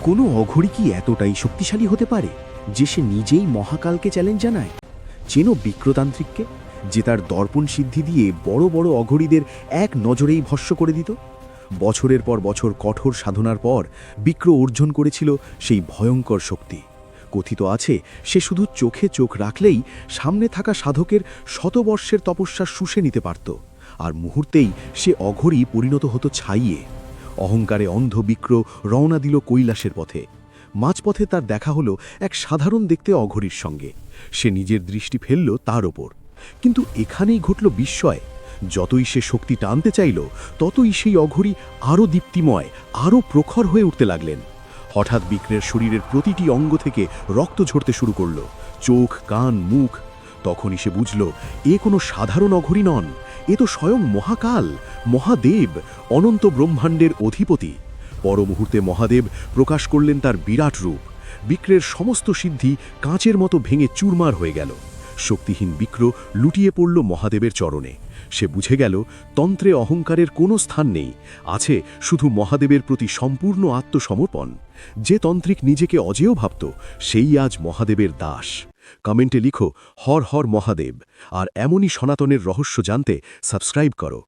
কোনো অঘরী কি এতটাই শক্তিশালী হতে পারে যে সে নিজেই মহাকালকে চ্যালেঞ্জ জানায়? চেনো বিক্রতান্ত্রিককে, যে তার দর্পণ সিদ্ধি দিয়ে বড় বড় অঘরীদের এক নজরেই ভস্ম করে দিত? বছরের পর বছর কঠোর সাধনার পর বিক্র অর্জন করেছিল সেই ভয়ঙ্কর শক্তি। কথিত আছে সে শুধু চোখে চোখ রাখলেই সামনে থাকা সাধকের শতবর্ষের তপস্যা শুষে নিতে পারত, আর মুহূর্তেই সে অঘরী পরিণত হতো ছাইয়ে। অহংকারে অন্ধ বিক্র রওনা দিল কৈলাসের পথে। মাঝপথে তার দেখা হলো এক সাধারণ দেখতে অঘরীর সঙ্গে। সে নিজের দৃষ্টি ফেলল তার ওপর, কিন্তু এখানেই ঘটল বিস্ময়। যতই সে শক্তি টানতে চাইল, ততই সেই অঘরী আরও দীপ্তিময়, আরও প্রখর হয়ে উঠতে লাগলেন। হঠাৎ বিক্রের শরীরের প্রতিটি অঙ্গ থেকে রক্ত ঝরতে শুরু করল, চোখ, কান, মুখ। তখনই সে বুঝল এ কোনো সাধারণ অঘরী নন, এ তো স্বয়ং মহাকাল, মহাদেব, অনন্ত ব্রহ্মাণ্ডের অধিপতি। পর মুহূর্তে মহাদেব প্রকাশ করলেন তার বিরাট রূপ। বিক্রের সমস্ত সিদ্ধি কাঁচের মতো ভেঙে চুরমার হয়ে গেল। শক্তিহীন বিক্র লুটিয়ে পড়ল মহাদেবের চরণে। সে বুঝে গেল তন্ত্রে অহংকারের কোনো স্থান নেই, আছে শুধু মহাদেবের প্রতি সম্পূর্ণ আত্মসমর্পণ। যে তন্ত্রিক নিজেকে অজেয় ভাবত, সেই আজ মহাদেবের দাস। কমেন্টে লিখো হর হর মহাদেব, আর এমনই সনাতনের রহস্য জানতে সাবস্ক্রাইব করো।